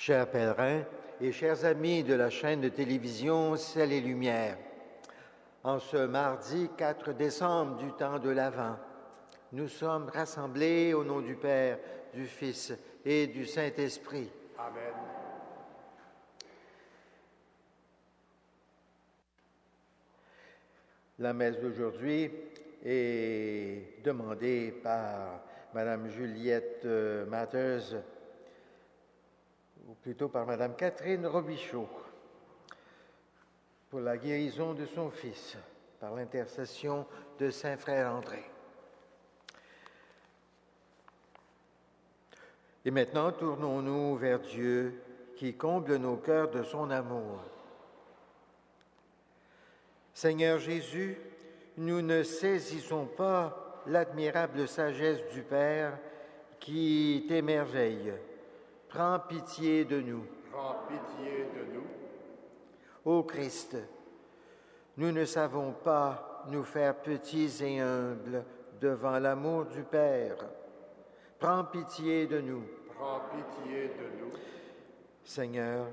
Chers pèlerins et chers amis de la chaîne de télévision Ciel et Lumière, en ce mardi 4 décembre du temps de l'Avent, nous sommes rassemblés au nom du Père, du Fils et du Saint-Esprit. Amen. La messe d'aujourd'hui est demandée par Madame Juliette Mathers, ou plutôt par Madame Catherine Robichaud, pour la guérison de son fils, par l'intercession de Saint Frère André. Et maintenant, tournons-nous vers Dieu qui comble nos cœurs de son amour. Seigneur Jésus, nous ne saisissons pas l'admirable sagesse du Père qui t'émerveille. Prends pitié de nous. Prends pitié de nous. Ô Christ, nous ne savons pas nous faire petits et humbles devant l'amour du Père. Prends pitié de nous. Prends pitié de nous. Seigneur,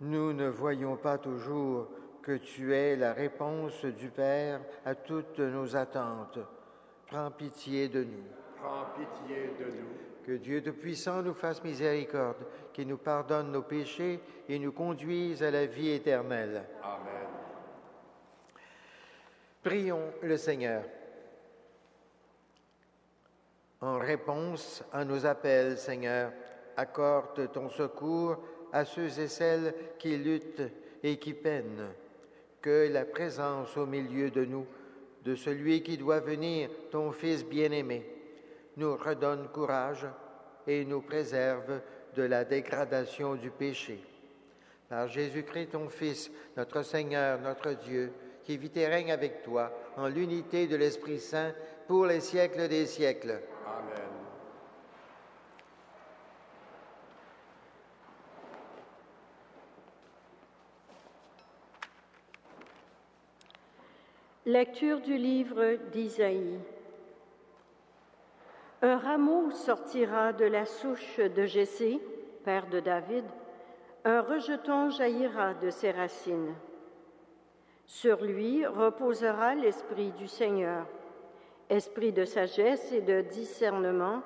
nous ne voyons pas toujours que tu es la réponse du Père à toutes nos attentes. Prends pitié de nous. Prends pitié de nous. Que Dieu Tout-Puissant nous fasse miséricorde, qu'il nous pardonne nos péchés et nous conduise à la vie éternelle. Amen. Prions le Seigneur. En réponse à nos appels, Seigneur, accorde ton secours à ceux et celles qui luttent et qui peinent. Que la présence au milieu de nous, de celui qui doit venir, ton Fils bien-aimé, nous redonne courage et nous préserve de la dégradation du péché. Par Jésus-Christ, ton Fils, notre Seigneur, notre Dieu, qui vit et règne avec toi en l'unité de l'Esprit Saint pour les siècles des siècles. Amen. Lecture du livre d'Isaïe. Un rameau sortira de la souche de Jessé, père de David, un rejeton jaillira de ses racines. Sur lui reposera l'Esprit du Seigneur, esprit de sagesse et de discernement,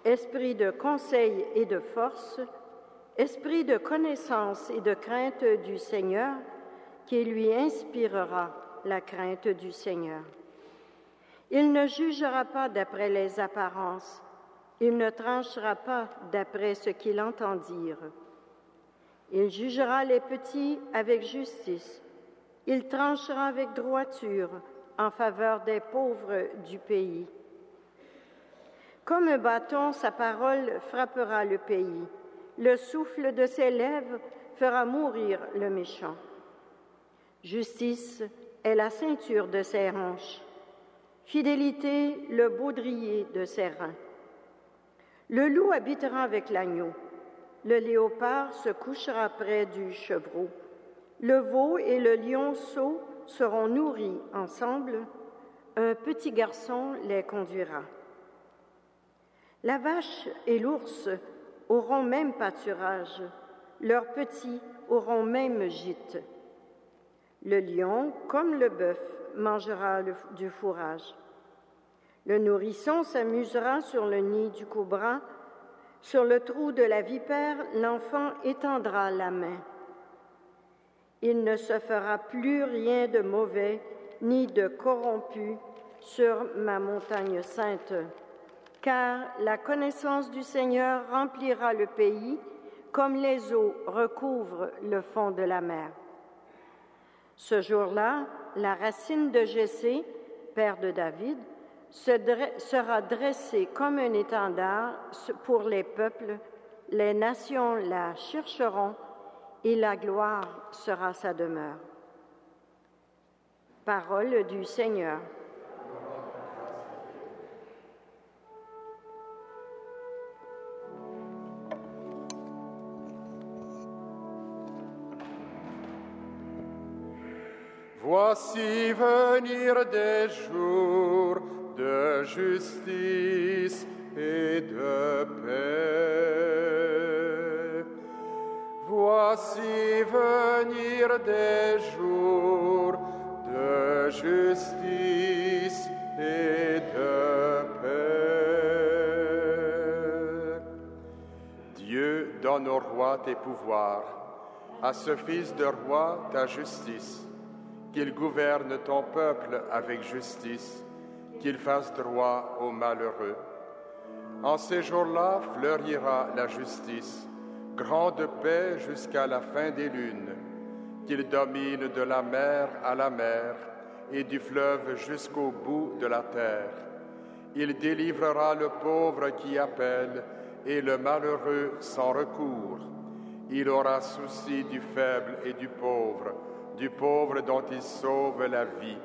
esprit de conseil et de force, esprit de connaissance et de crainte du Seigneur, qui lui inspirera la crainte du Seigneur. Il ne jugera pas d'après les apparences, il ne tranchera pas d'après ce qu'il entend dire. Il jugera les petits avec justice, il tranchera avec droiture en faveur des pauvres du pays. Comme un bâton, sa parole frappera le pays, le souffle de ses lèvres fera mourir le méchant. Justice est la ceinture de ses hanches, fidélité le baudrier de ses reins. Le loup habitera avec l'agneau, le léopard se couchera près du chevreau, le veau et le lionceau seront nourris ensemble, un petit garçon les conduira. La vache et l'ours auront même pâturage, leurs petits auront même gîte. Le lion, comme le bœuf, mangera du fourrage. Le nourrisson s'amusera sur le nid du cobra, sur le trou de la vipère, l'enfant étendra la main. Il ne se fera plus rien de mauvais ni de corrompu sur ma montagne sainte, car la connaissance du Seigneur remplira le pays comme les eaux recouvrent le fond de la mer. Ce jour-là, la racine de Jessé, père de David, sera dressée comme un étendard pour les peuples, les nations la chercheront et la gloire sera sa demeure. Parole du Seigneur. Voici venir des jours de justice et de paix. Voici venir des jours de justice et de paix. Dieu, donne au roi tes pouvoirs, à ce fils de roi ta justice, qu'il gouverne ton peuple avec justice, qu'il fasse droit aux malheureux. En ces jours-là fleurira la justice, grande paix jusqu'à la fin des lunes, qu'il domine de la mer à la mer et du fleuve jusqu'au bout de la terre. Il délivrera le pauvre qui appelle et le malheureux sans recours. Il aura souci du faible et du pauvre dont il sauve la vie.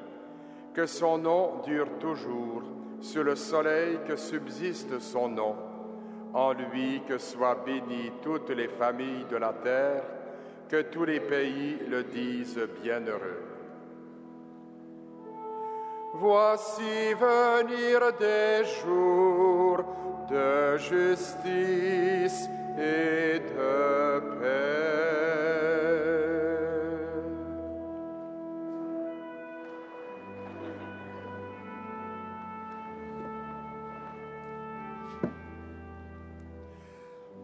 Que son nom dure toujours, sur le soleil que subsiste son nom. En lui que soient bénies toutes les familles de la terre, que tous les pays le disent bienheureux. Voici venir des jours de justice et de paix.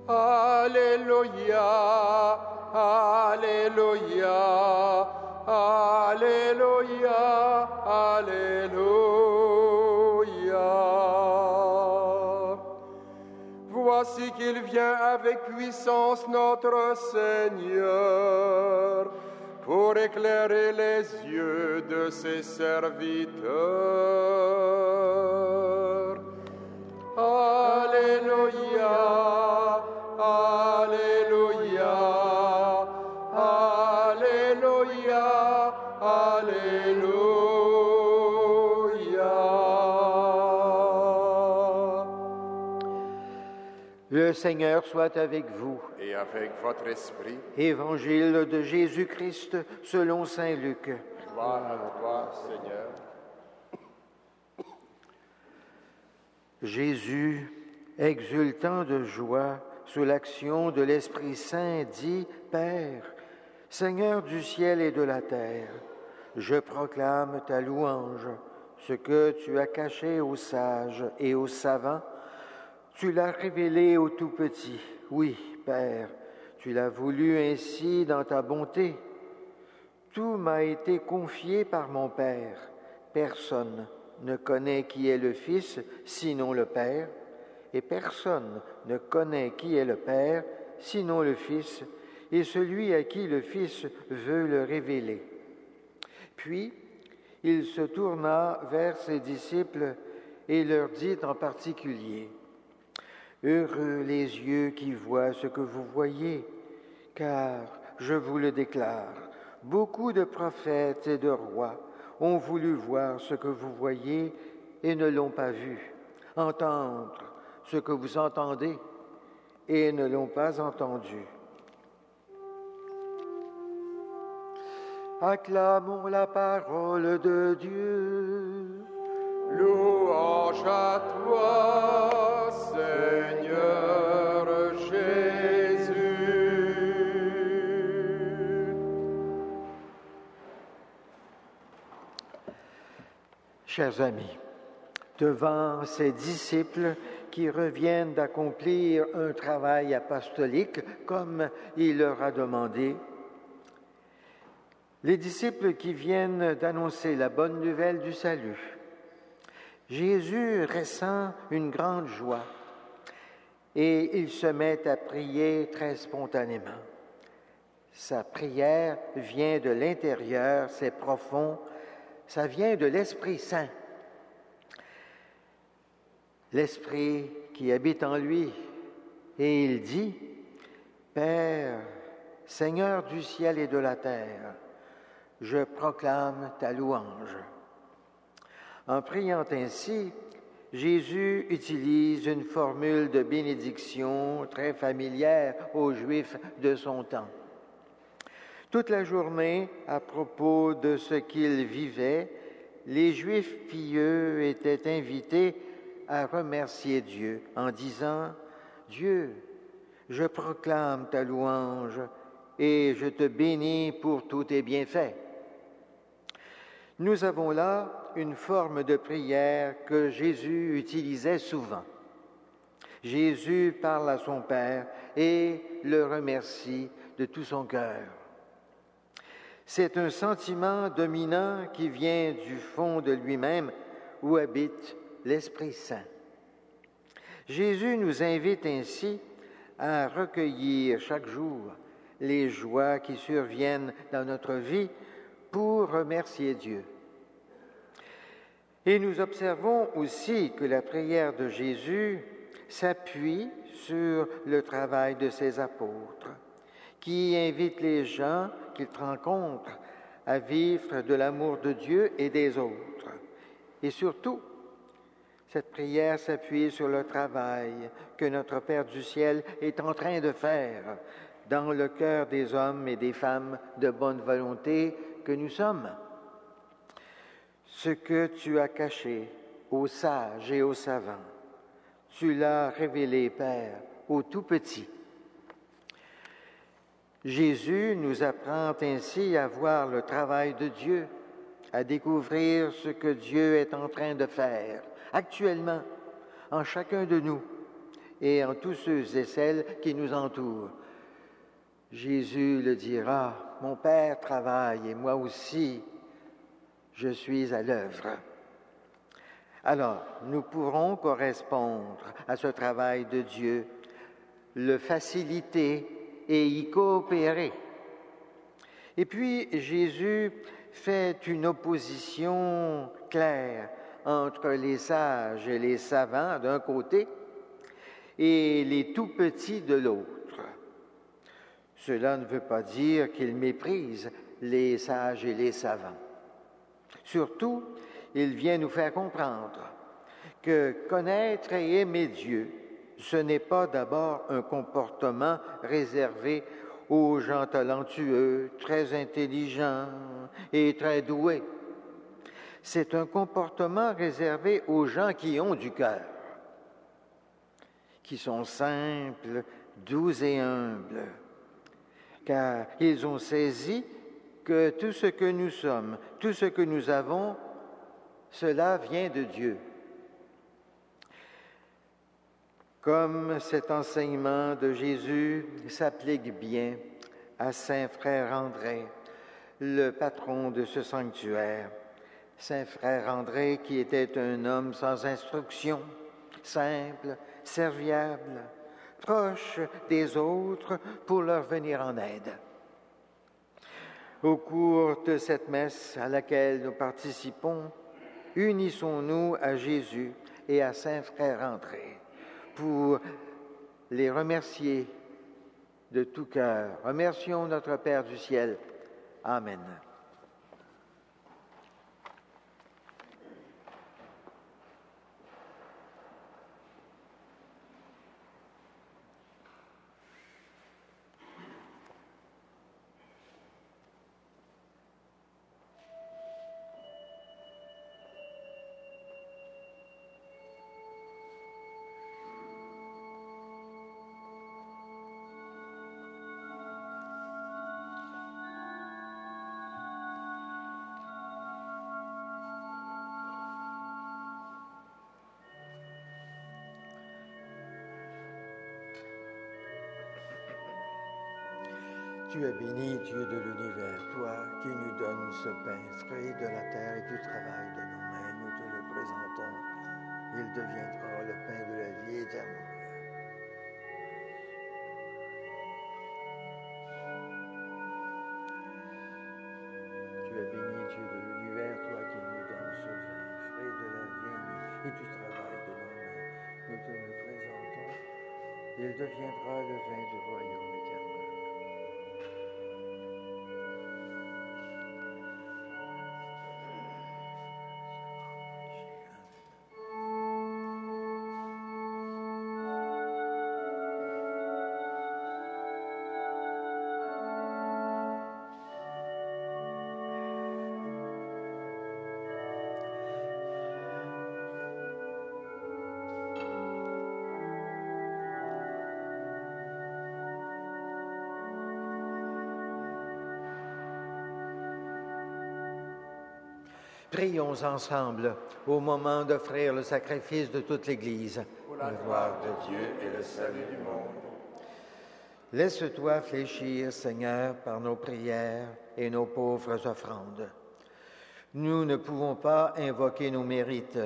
Alléluia, Alléluia, Alléluia, Alléluia. Voici qu'il vient avec puissance notre Seigneur pour éclairer les yeux de ses serviteurs. Alléluia. Alléluia, Alléluia, Alléluia. Le Seigneur soit avec vous. Et avec votre esprit. Évangile de Jésus-Christ selon saint Luc. Gloire à toi, Seigneur. Jésus, exultant de joie, sous l'action de l'Esprit Saint, dit, Père, Seigneur du ciel et de la terre, je proclame ta louange, ce que tu as caché aux sages et aux savants, tu l'as révélé aux tout-petits. Oui, Père, tu l'as voulu ainsi dans ta bonté. Tout m'a été confié par mon Père. Personne ne connaît qui est le Fils, sinon le Père, et personne ne connaît qui est le Père, sinon le Fils, et celui à qui le Fils veut le révéler. Puis, il se tourna vers ses disciples et leur dit en particulier, « Heureux les yeux qui voient ce que vous voyez, car, je vous le déclare, beaucoup de prophètes et de rois ont voulu voir ce que vous voyez et ne l'ont pas vu, entendre ce que vous entendez et ne l'ont pas entendu. » Acclamons la parole de Dieu. Louange à toi, Seigneur Jésus. Chers amis, devant ces disciples qui reviennent d'accomplir un travail apostolique comme il leur a demandé, les disciples qui viennent d'annoncer la bonne nouvelle du salut, Jésus ressent une grande joie et il se met à prier très spontanément. Sa prière vient de l'intérieur, c'est profond, ça vient de l'Esprit Saint. L'Esprit qui habite en lui, et il dit, « Père, Seigneur du ciel et de la terre, je proclame ta louange. » En priant ainsi, Jésus utilise une formule de bénédiction très familière aux Juifs de son temps. Toute la journée, à propos de ce qu'ils vivaient, les Juifs pieux étaient invités à remercier Dieu en disant « Dieu, je proclame ta louange et je te bénis pour tous tes bienfaits. Nous avons là une forme de prière que Jésus utilisait souvent. Jésus parle à son Père et le remercie de tout son cœur. C'est un sentiment dominant qui vient du fond de lui-même où habite l'Esprit Saint. Jésus nous invite ainsi à recueillir chaque jour les joies qui surviennent dans notre vie pour remercier Dieu. Et nous observons aussi que la prière de Jésus s'appuie sur le travail de ses apôtres, qui invitent les gens qu'ils rencontrent à vivre de l'amour de Dieu et des autres. Et surtout, cette prière s'appuie sur le travail que notre Père du ciel est en train de faire dans le cœur des hommes et des femmes de bonne volonté que nous sommes. Ce que tu as caché aux sages et aux savants, tu l'as révélé, Père, aux tout petits. Jésus nous apprend ainsi à voir le travail de Dieu, à découvrir ce que Dieu est en train de faire actuellement en chacun de nous et en tous ceux et celles qui nous entourent. Jésus le dira, « Mon Père travaille et moi aussi, je suis à l'œuvre. » Alors, nous pourrons correspondre à ce travail de Dieu, le faciliter et y coopérer. Et puis, Jésus fait une opposition claire entre les sages et les savants d'un côté et les tout-petits de l'autre. Cela ne veut pas dire qu'il méprise les sages et les savants. Surtout, il vient nous faire comprendre que connaître et aimer Dieu, ce n'est pas d'abord un comportement réservé aux gens talentueux, très intelligents et très doués. C'est un comportement réservé aux gens qui ont du cœur, qui sont simples, doux et humbles, car ils ont saisi que tout ce que nous sommes, tout ce que nous avons, cela vient de Dieu. Comme cet enseignement de Jésus s'applique bien à Saint Frère André, le patron de ce sanctuaire. Saint Frère André qui était un homme sans instruction, simple, serviable, proche des autres pour leur venir en aide. Au cours de cette messe à laquelle nous participons, unissons-nous à Jésus et à Saint Frère André pour les remercier de tout cœur. Remercions notre Père du ciel. Amen. Tu es béni, Dieu de l'univers, toi qui nous donnes ce pain frais de la terre et du travail de nos mains, nous te le présentons. Il deviendra le pain de la vie et d'amour. Tu es béni, Dieu de l'univers, toi qui nous donnes ce vin frais de la vigne et du travail de nos mains, nous te le présentons. Il deviendra le vin du royaume éternel. Prions ensemble au moment d'offrir le sacrifice de toute l'Église. Pour la gloire de Dieu et le salut du monde. Laisse-toi fléchir, Seigneur, par nos prières et nos pauvres offrandes. Nous ne pouvons pas invoquer nos mérites.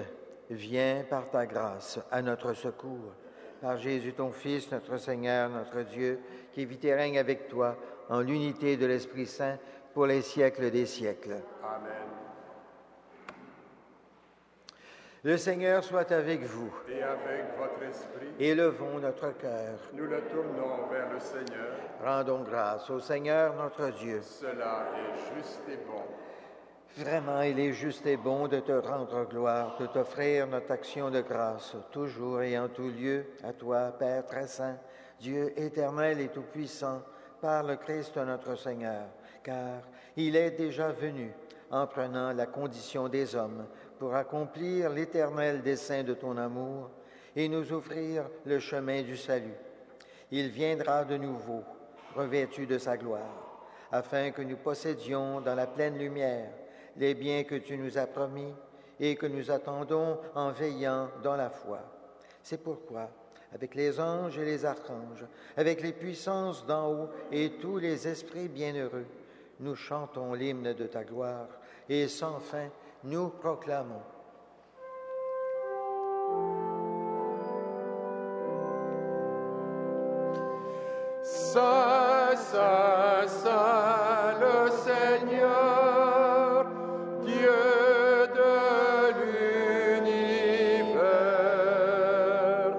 Viens par ta grâce à notre secours. Par Jésus, ton Fils, notre Seigneur, notre Dieu, qui vit et règne avec toi en l'unité de l'Esprit Saint pour les siècles des siècles. Amen. Le Seigneur soit avec vous. Et avec votre esprit, Élevons notre cœur. nous le tournons vers le Seigneur. Rendons grâce au Seigneur notre Dieu. Cela est juste et bon. Vraiment, il est juste et bon de te rendre gloire, de t'offrir notre action de grâce, toujours et en tout lieu, à toi, Père très saint, Dieu éternel et tout-puissant, par le Christ notre Seigneur, car il est déjà venu en prenant la condition des hommes pour accomplir l'éternel dessein de ton amour et nous offrir le chemin du salut. Il viendra de nouveau, revêtu de sa gloire, afin que nous possédions dans la pleine lumière les biens que tu nous as promis et que nous attendons en veillant dans la foi. C'est pourquoi, avec les anges et les archanges, avec les puissances d'en haut et tous les esprits bienheureux, nous chantons l'hymne de ta gloire et sans fin nous proclamons. Saint, Saint, Saint, le Seigneur, Dieu de l'univers.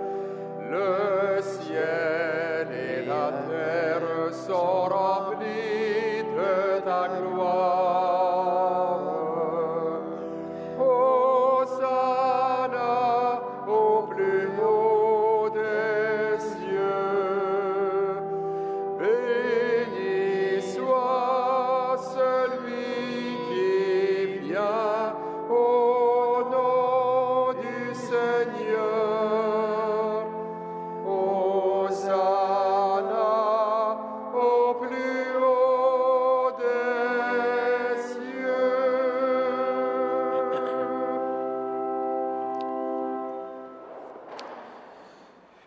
Le ciel et la terre sont remplis de ta gloire. Hosanna au plus haut des cieux. Béni soit celui qui vient au nom du Seigneur. Hosanna au plus haut des cieux.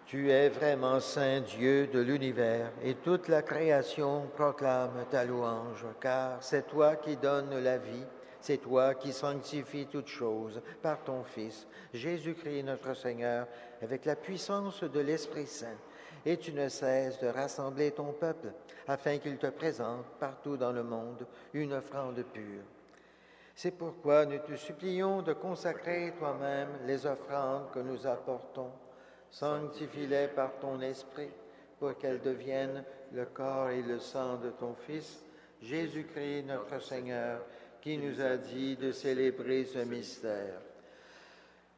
Tu es vraiment saint Dieu de l'univers et toute la création proclame ta louange, car c'est toi qui donnes la vie, c'est toi qui sanctifies toutes choses par ton Fils, Jésus-Christ notre Seigneur, avec la puissance de l'Esprit Saint. Et tu ne cesses de rassembler ton peuple afin qu'il te présente partout dans le monde une offrande pure. C'est pourquoi nous te supplions de consacrer toi-même les offrandes que nous apportons. Sanctifie-les par ton esprit pour qu'elles deviennent le corps et le sang de ton Fils, Jésus-Christ notre Seigneur, qui nous a dit de célébrer ce mystère.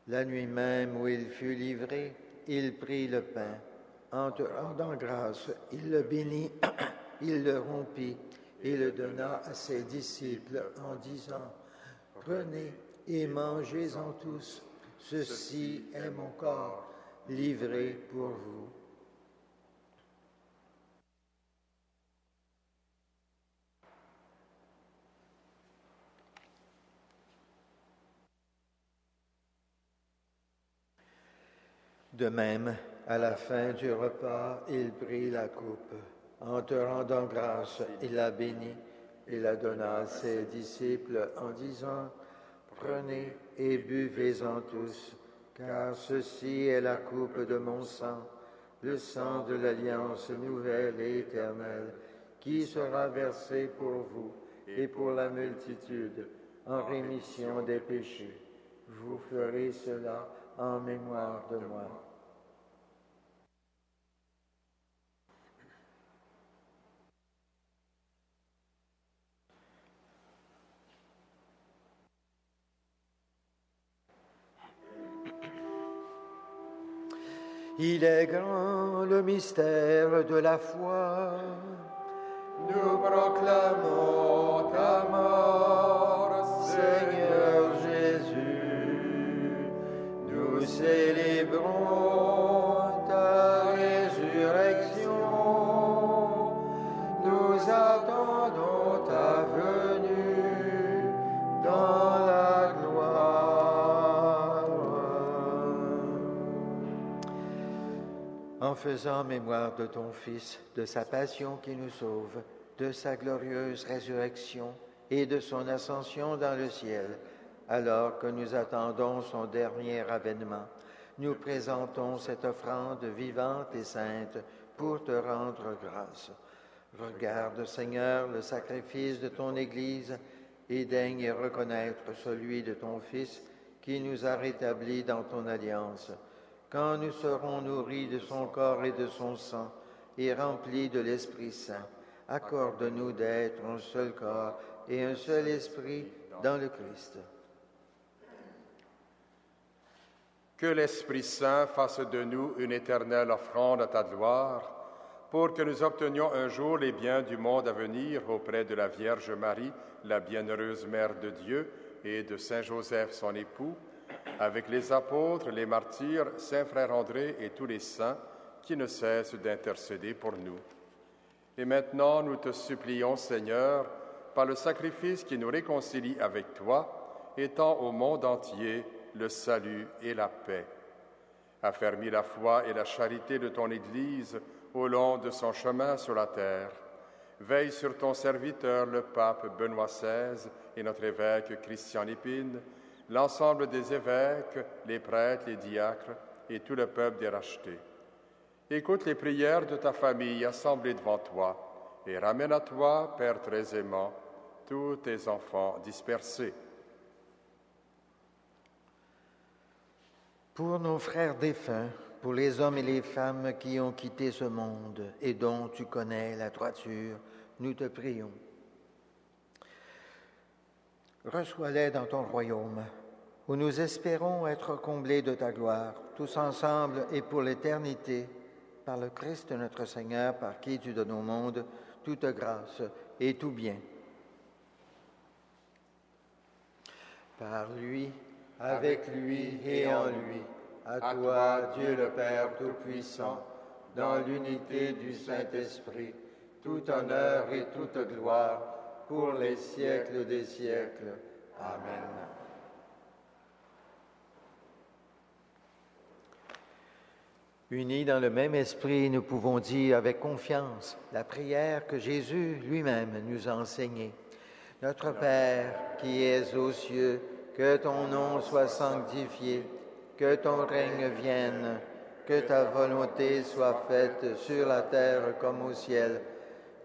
La nuit même où il fut livré, il prit le pain. En te rendant grâce, il le bénit, il le rompit et le donna à ses disciples en disant, « Prenez et mangez-en tous, ceci est mon corps, livré pour vous. » De même, à la fin du repas, il prit la coupe. En te rendant grâce, il la bénit et la donna à ses disciples en disant, « Prenez et buvez-en tous, car ceci est la coupe de mon sang, le sang de l'alliance nouvelle et éternelle, qui sera versé pour vous et pour la multitude en rémission des péchés. Vous ferez cela en mémoire de moi. » Il est grand le mystère de la foi. Nous proclamons ta mort, Seigneur Jésus. Nous célébrons ta résurrection. Nous attendons ta venue dans la gloire. en faisant mémoire de ton Fils, de sa passion qui nous sauve, de sa glorieuse résurrection et de son ascension dans le ciel, alors que nous attendons son dernier avènement. Nous présentons cette offrande vivante et sainte pour te rendre grâce. Regarde, Seigneur, le sacrifice de ton Église et daigne reconnaître celui de ton Fils qui nous a rétablis dans ton alliance. Quand nous serons nourris de son corps et de son sang et remplis de l'Esprit Saint, accorde-nous d'être un seul corps et un seul esprit dans le Christ. Que l'Esprit Saint fasse de nous une éternelle offrande à ta gloire, pour que nous obtenions un jour les biens du monde à venir auprès de la Vierge Marie, la bienheureuse Mère de Dieu, et de Saint Joseph, son époux, avec les apôtres, les martyrs, Saint Frère André et tous les saints qui ne cessent d'intercéder pour nous. Et maintenant, nous te supplions, Seigneur, par le sacrifice qui nous réconcilie avec toi, étends au monde entier le salut et la paix. Affermis la foi et la charité de ton Église au long de son chemin sur la terre. Veille sur ton serviteur, le pape Benoît XVI, et notre évêque Christian Lépine, l'ensemble des évêques, les prêtres, les diacres et tout le peuple des rachetés. Écoute les prières de ta famille assemblée devant toi et ramène à toi, Père très aimant, tous tes enfants dispersés. Pour nos frères défunts, pour les hommes et les femmes qui ont quitté ce monde et dont tu connais la droiture, nous te prions. Reçois-les dans ton royaume, où nous espérons être comblés de ta gloire, tous ensemble et pour l'éternité, par le Christ notre Seigneur, par qui tu donnes au monde toute grâce et tout bien. Par lui, avec lui et en lui, à toi, Dieu le Père Tout-Puissant, dans l'unité du Saint-Esprit, tout honneur et toute gloire pour les siècles des siècles. Amen. Unis dans le même esprit, nous pouvons dire avec confiance la prière que Jésus lui-même nous a enseignée. Notre Père qui es aux cieux, que ton nom soit sanctifié, que ton règne vienne, que ta volonté soit faite sur la terre comme au ciel.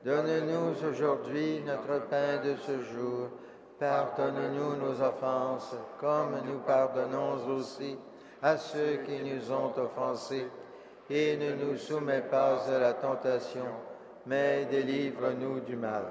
Donne-nous aujourd'hui notre pain de ce jour. Pardonne-nous nos offenses, comme nous pardonnons aussi à ceux qui nous ont offensés. Et ne nous soumets pas à la tentation, mais délivre-nous du mal.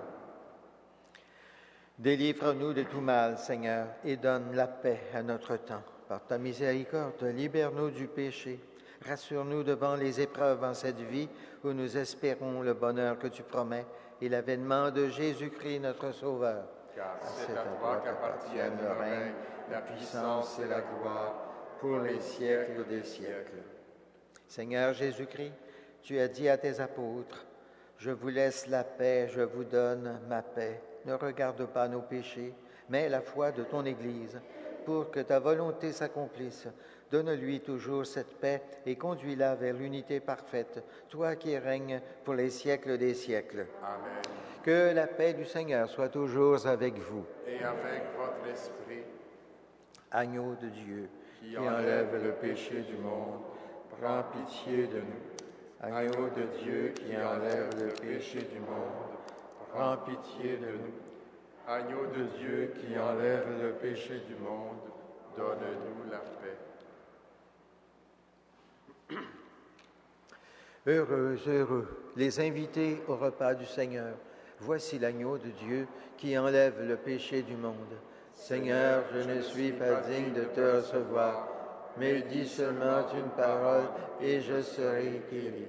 Délivre-nous de tout mal, Seigneur, et donne la paix à notre temps. Par ta miséricorde, libère-nous du péché. Rassure-nous devant les épreuves en cette vie où nous espérons le bonheur que tu promets et l'avènement de Jésus-Christ, notre Sauveur. Car c'est à toi qu'appartiennent le règne, la puissance et la gloire pour les siècles des siècles. Seigneur Jésus-Christ, tu as dit à tes apôtres, « Je vous laisse la paix, je vous donne ma paix. Ne regarde pas nos péchés, mais la foi de ton Église, pour que ta volonté s'accomplisse. Donne-lui toujours cette paix et conduis-la vers l'unité parfaite, toi qui règnes pour les siècles des siècles. » Amen. Que la paix du Seigneur soit toujours avec vous. Et avec votre esprit, Agneau de Dieu, qui enlève le péché du monde, prends pitié de nous. Agneau de Dieu qui enlève le péché du monde, prends pitié de nous. Agneau de Dieu qui enlève le péché du monde, donne-nous la paix. Heureux, heureux, les invités au repas du Seigneur. Voici l'agneau de Dieu qui enlève le péché du monde. Seigneur, je ne suis pas digne de te recevoir, mais dis seulement une parole et je serai guéri.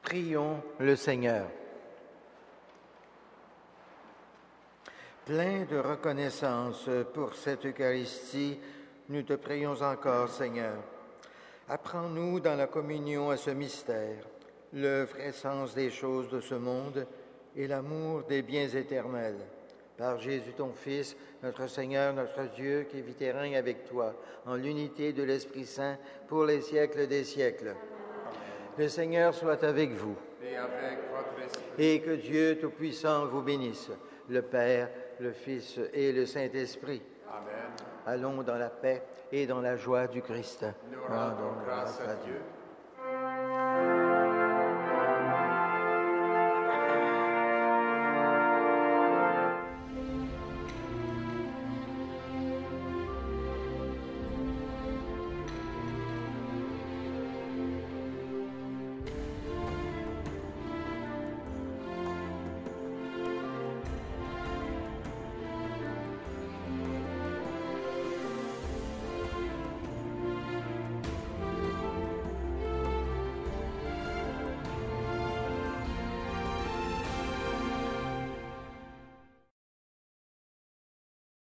Prions le Seigneur. Plein de reconnaissance pour cette Eucharistie, nous te prions encore, Seigneur. Apprends-nous dans la communion à ce mystère, le vrai sens des choses de ce monde et l'amour des biens éternels. Par Jésus ton Fils, notre Seigneur, notre Dieu, qui vit et règne avec toi, en l'unité de l'Esprit Saint, pour les siècles des siècles. Le Seigneur soit avec vous. Et avec votre esprit. Et que Dieu Tout-Puissant vous bénisse, le Père, le Fils et le Saint-Esprit. Amen. Allons dans la paix et dans la joie du Christ. Nous rendons grâce à Dieu.